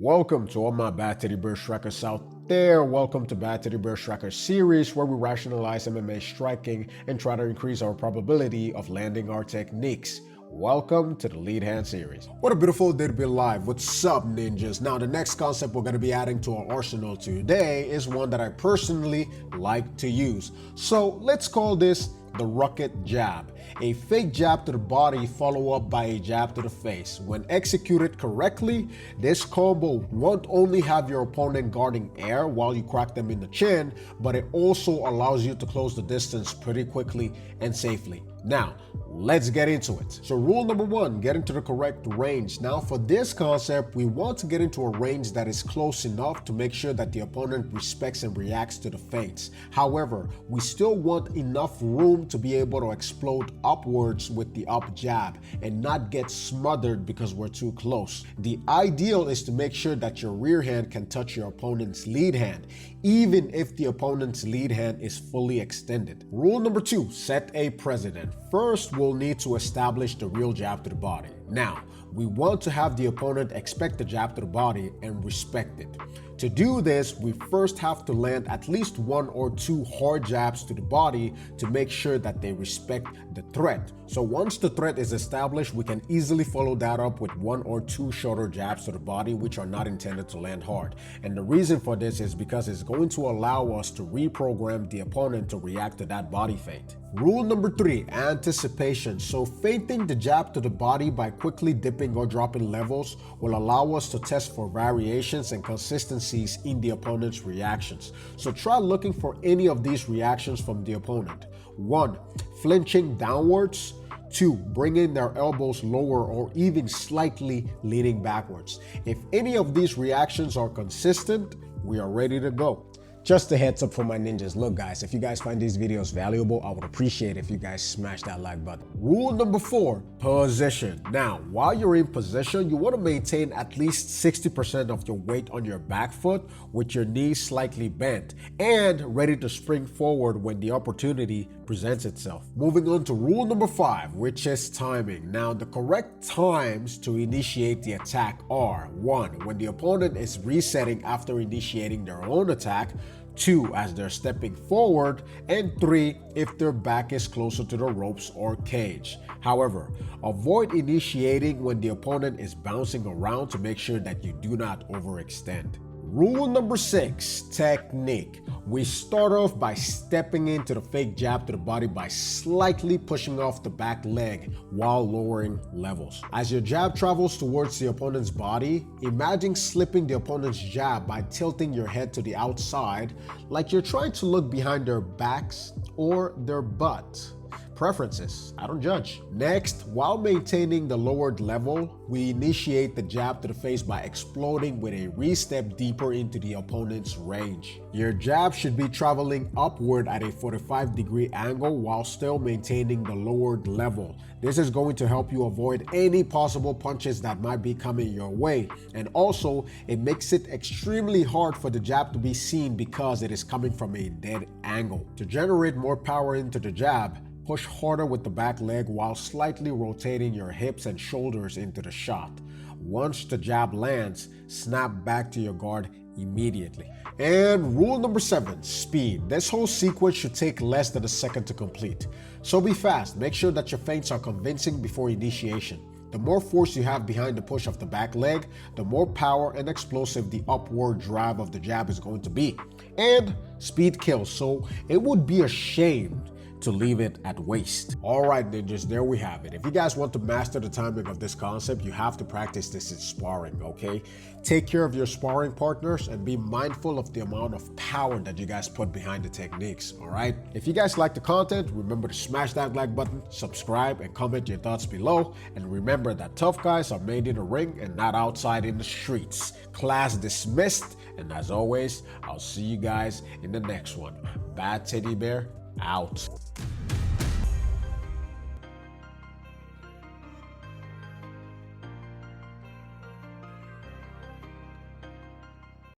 Welcome to all my Bad Teddy Bear Strikers out there. Welcome to Bad Teddy Bear Striker series where we rationalize MMA striking and try to increase our probability of landing our techniques. Welcome to the Lead Hand series. What a beautiful day to be alive. What's up, ninjas? Now, the next concept we're going to be adding to our arsenal today is one that I personally like to use. So let's call this the rocket jab. A fake jab to the body followed up by a jab to the face. When executed correctly, this combo won't only have your opponent guarding air while you crack them in the chin, but it also allows you to close the distance pretty quickly and safely. Now, let's get into it. So rule number one, get into the correct range. Now for this concept, we want to get into a range that is close enough to make sure that the opponent respects and reacts to the feints. However, we still want enough room to be able to explode upwards with the up jab and not get smothered because we're too close. The ideal is to make sure that your rear hand can touch your opponent's lead hand, even if the opponent's lead hand is fully extended. Rule number two, set a precedent. First, we'll need to establish the real jab to the body. Now, we want to have the opponent expect the jab to the body and respect it. To do this, we first have to land at least one or two hard jabs to the body to make sure that they respect the threat. So once the threat is established, we can easily follow that up with one or two shorter jabs to the body, which are not intended to land hard. And the reason for this is because it's going to allow us to reprogram the opponent to react to that body feint. Rule number three, anticipation. So feinting the jab to the body by quickly dipping or dropping levels will allow us to test for variations and consistencies in the opponent's reactions. So try looking for any of these reactions from the opponent. 1. Flinching downwards. 2. Bringing their elbows lower or even slightly leaning backwards. If any of these reactions are consistent, we are ready to go. Just a heads up for my ninjas. Look guys, if you guys find these videos valuable, I would appreciate if you guys smash that like button. Rule number 4, position. Now, while you're in position, you want to maintain at least 60% of your weight on your back foot with your knees slightly bent and ready to spring forward when the opportunity presents itself. Moving on to rule number 5, which is timing. Now, the correct times to initiate the attack are 1. When the opponent is resetting after initiating their own attack, 2. As they're stepping forward, and 3. If their back is closer to the ropes or cage. However, avoid initiating when the opponent is bouncing around to make sure that you do not overextend. Rule number 6, technique. We start off by stepping into the fake jab to the body by slightly pushing off the back leg while lowering levels. As your jab travels towards the opponent's body, imagine slipping the opponent's jab by tilting your head to the outside like you're trying to look behind their backs or their butt. Preferences, I don't judge. Next, while maintaining the lowered level, we initiate the jab to the face by exploding with a re-step deeper into the opponent's range. Your jab should be traveling upward at a 45-degree angle while still maintaining the lowered level. This is going to help you avoid any possible punches that might be coming your way. And also, it makes it extremely hard for the jab to be seen because it is coming from a dead angle. To generate more power into the jab, push harder with the back leg while slightly rotating your hips and shoulders into the shot. Once the jab lands, snap back to your guard immediately. And rule number 7, speed. This whole sequence should take less than a second to complete. So be fast. Make sure that your feints are convincing before initiation. The more force you have behind the push of the back leg, the more power and explosive the upward drive of the jab is going to be. And speed kills, so it would be a shame to leave it at waste. All right, ninjas, there we have it. If you guys want to master the timing of this concept, you have to practice this in sparring, okay? Take care of your sparring partners and be mindful of the amount of power that you guys put behind the techniques, all right? If you guys like the content, remember to smash that like button, subscribe, and comment your thoughts below. And remember that tough guys are made in the ring and not outside in the streets. Class dismissed, and as always, I'll see you guys in the next one. Bad Teddy Bear out.